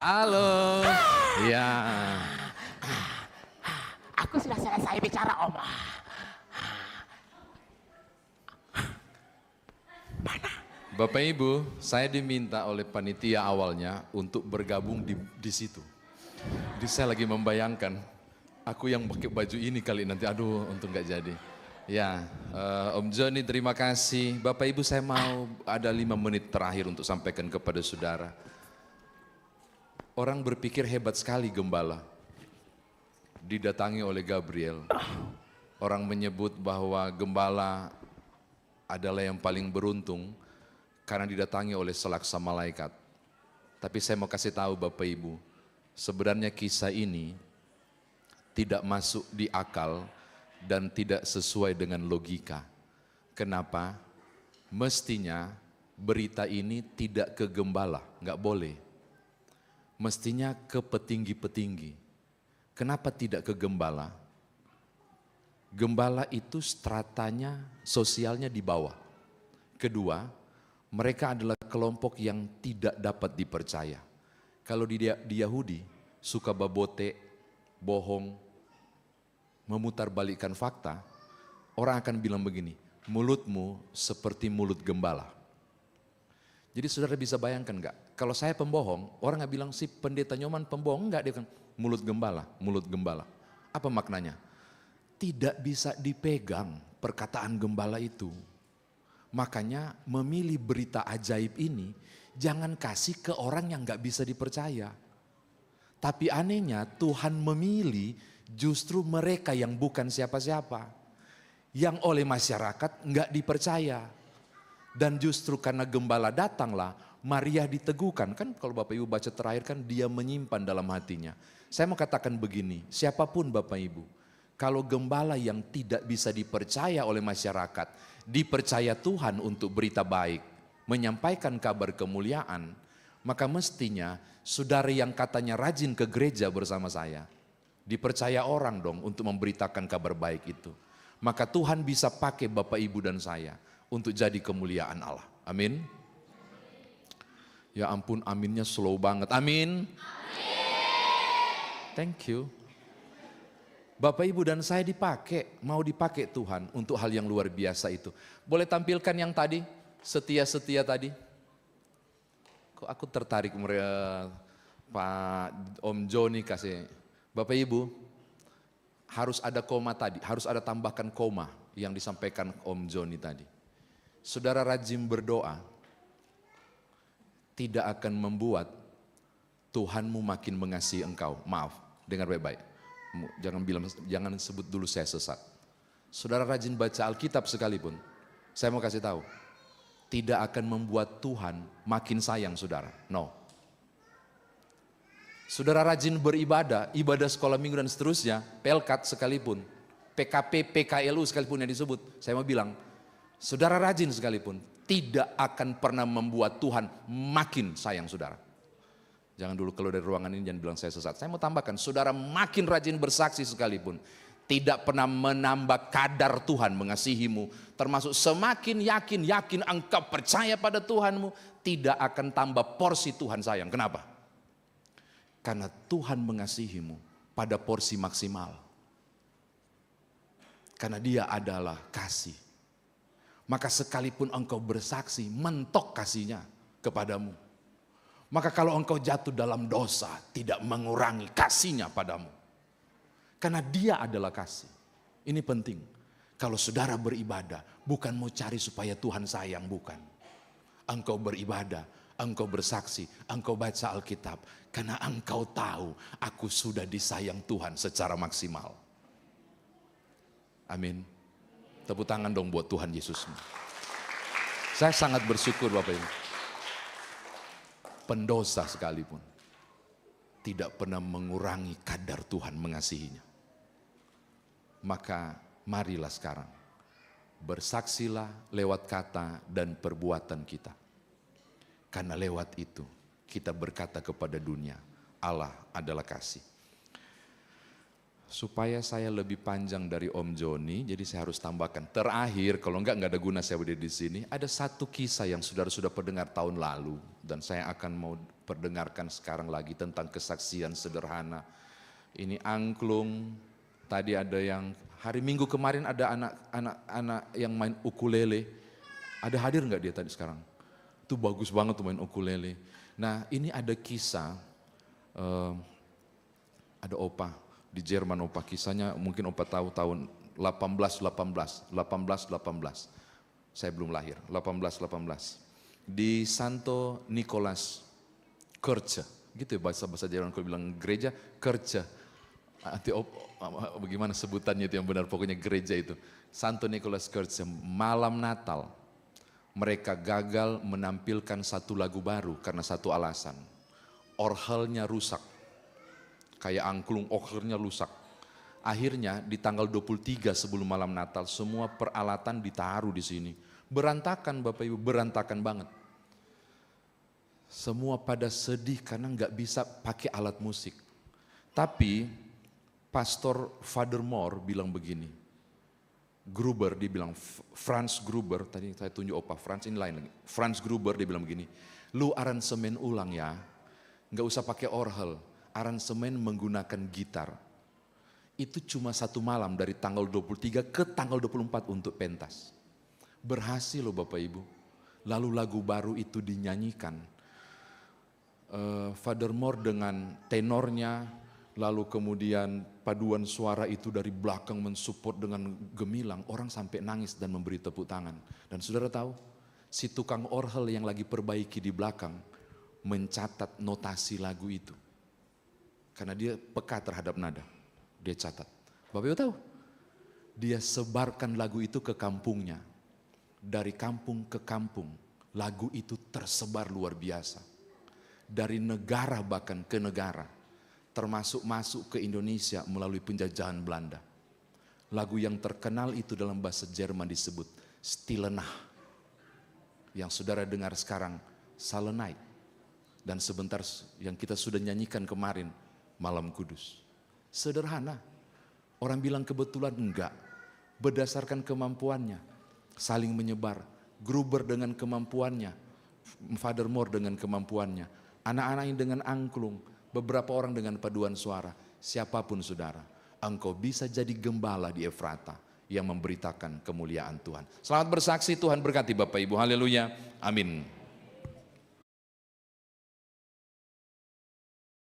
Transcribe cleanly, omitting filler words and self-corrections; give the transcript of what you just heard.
Halo. Ya. Aku sudah selesai bicara, Om. Bapak Ibu, saya diminta oleh panitia awalnya untuk bergabung di situ. Jadi saya lagi membayangkan, aku yang pakai baju ini kali nanti, aduh untung nggak jadi. Ya, Om Joni terima kasih. Bapak Ibu saya mau ada 5 menit terakhir untuk sampaikan kepada saudara. Orang berpikir hebat sekali gembala, didatangi oleh Gabriel. Orang menyebut bahwa gembala adalah yang paling beruntung karena didatangi oleh selaksa malaikat. Tapi saya mau kasih tahu Bapak Ibu, sebenarnya kisah ini tidak masuk di akal dan tidak sesuai dengan logika. Kenapa? Mestinya berita ini tidak ke gembala, nggak boleh. Mestinya ke petinggi-petinggi. Kenapa tidak ke gembala? Gembala itu stratanya, sosialnya di bawah. Kedua, mereka adalah kelompok yang tidak dapat dipercaya. Kalau di Yahudi, suka babote, bohong, memutarbalikkan fakta, orang akan bilang begini, mulutmu seperti mulut gembala. Jadi saudara bisa bayangkan enggak, kalau saya pembohong, orang nggak bilang si pendeta Nyoman pembohong, enggak, dia bilang mulut gembala, mulut gembala. Apa maknanya? Tidak bisa dipegang perkataan gembala itu. Makanya memilih berita ajaib ini, jangan kasih ke orang yang nggak bisa dipercaya. Tapi anehnya Tuhan memilih justru mereka yang bukan siapa-siapa. Yang oleh masyarakat nggak dipercaya. Dan justru karena gembala datanglah, Maria diteguhkan. Kan kalau Bapak Ibu baca terakhir kan dia menyimpan dalam hatinya. Saya mau katakan begini, siapapun Bapak Ibu, kalau gembala yang tidak bisa dipercaya oleh masyarakat, dipercaya Tuhan untuk berita baik, menyampaikan kabar kemuliaan, maka mestinya saudara yang katanya rajin ke gereja bersama saya, dipercaya orang dong untuk memberitakan kabar baik itu. Maka Tuhan bisa pakai Bapak Ibu dan saya untuk jadi kemuliaan Allah. Amin. Ya ampun, aminnya slow banget. Amin. Thank you. Bapak Ibu dan saya dipakai, mau dipakai Tuhan untuk hal yang luar biasa itu. Boleh tampilkan yang tadi, setia-setia tadi. Kok aku tertarik Pak Om Joni kasih. Bapak Ibu, harus ada koma tadi, harus ada tambahkan koma yang disampaikan Om Joni tadi. Saudara rajin berdoa, tidak akan membuat Tuhanmu makin mengasihi engkau. Maaf, dengar baik-baik. Jangan sebut dulu saya sesat. Saudara rajin baca Alkitab sekalipun, saya mau kasih tahu, tidak akan membuat Tuhan makin sayang saudara. No. Saudara rajin beribadah, ibadah sekolah minggu dan seterusnya, pelkat sekalipun, PKP, PKLU sekalipun yang disebut, saya mau bilang, saudara rajin sekalipun, tidak akan pernah membuat Tuhan makin sayang saudara. Jangan dulu keluar dari ruangan ini jangan bilang saya sesat. Saya mau tambahkan, saudara makin rajin bersaksi sekalipun, tidak pernah menambah kadar Tuhan mengasihimu. Termasuk semakin yakin engkau percaya pada Tuhanmu, tidak akan tambah porsi Tuhan sayang. Kenapa? Karena Tuhan mengasihimu pada porsi maksimal. Karena dia adalah kasih. Maka sekalipun engkau bersaksi, mentok kasihnya kepadamu. Maka kalau engkau jatuh dalam dosa, tidak mengurangi kasihnya padamu. Karena dia adalah kasih. Ini penting. Kalau saudara beribadah, bukan mau cari supaya Tuhan sayang, bukan. Engkau beribadah, engkau bersaksi, engkau baca Alkitab. Karena engkau tahu, aku sudah disayang Tuhan secara maksimal. Amin. Tepuk tangan dong buat Tuhan Yesus. Saya sangat bersyukur Bapak Ibu. Pendosa sekalipun tidak pernah mengurangi kadar Tuhan mengasihinya. Maka marilah sekarang bersaksilah lewat kata dan perbuatan kita. Karena lewat itu kita berkata kepada dunia, Allah adalah kasih. Supaya saya lebih panjang dari Om Joni, jadi saya harus tambahkan. Terakhir, kalau enggak ada guna saya berdiri di sini. Ada satu kisah yang saudara sudah pendengar tahun lalu, dan saya akan mau perdengarkan sekarang lagi tentang kesaksian sederhana. Ini angklung, tadi ada yang hari Minggu kemarin ada anak-anak yang main ukulele. Ada hadir enggak dia tadi sekarang? Itu bagus banget tuh main ukulele. Nah ini ada kisah, ada opa di Jerman, opa kisahnya mungkin opa tahu tahun 1818. Saya belum lahir, 1818. Di Santo Nicholas Kirche, gitu ya bahasa Jerman kalau bilang gereja, Kirche. Bagaimana sebutannya itu yang benar, pokoknya gereja itu. Santo Nicholas Kirche, malam Natal. Mereka gagal menampilkan satu lagu baru karena satu alasan. Orgelnya rusak. Kayak angklung, orgelnya rusak. Akhirnya di tanggal 23 sebelum malam Natal, semua peralatan ditaruh di sini. Berantakan Bapak Ibu, berantakan banget. Semua pada sedih karena nggak bisa pakai alat musik. Tapi Pastor Father Moore bilang begini. Gruber, dia bilang, Franz Gruber, tadi saya tunjuk opa, Franz ini lain lagi. Franz Gruber dia bilang begini, lu aransemen ulang ya, nggak usah pakai orgel. Aransemen menggunakan gitar. Itu cuma satu malam dari tanggal 23 ke tanggal 24 untuk pentas. Berhasil loh Bapak Ibu. Lalu lagu baru itu dinyanyikan. Father Moore dengan tenornya, lalu kemudian paduan suara itu dari belakang mensupport dengan gemilang. Orang sampai nangis dan memberi tepuk tangan. Dan saudara tahu, si tukang orgel yang lagi perbaiki di belakang mencatat notasi lagu itu. Karena dia peka terhadap nada, dia catat. Bapak Ibu tahu, dia sebarkan lagu itu ke kampungnya. Dari kampung ke kampung, lagu itu tersebar luar biasa. Dari negara bahkan ke negara, termasuk masuk ke Indonesia melalui penjajahan Belanda. Lagu yang terkenal itu dalam bahasa Jerman disebut Stille Nacht. Yang saudara dengar sekarang, Silent Night. Dan sebentar yang kita sudah nyanyikan kemarin, Malam Kudus. Sederhana. Orang bilang kebetulan, enggak. Berdasarkan kemampuannya, saling menyebar. Gruber dengan kemampuannya, Father Moore dengan kemampuannya, anak-anak yang dengan angklung, beberapa orang dengan paduan suara. Siapapun saudara, engkau bisa jadi gembala di Efrata yang memberitakan kemuliaan Tuhan. Selamat bersaksi, Tuhan berkati Bapak Ibu. Haleluya. Amin.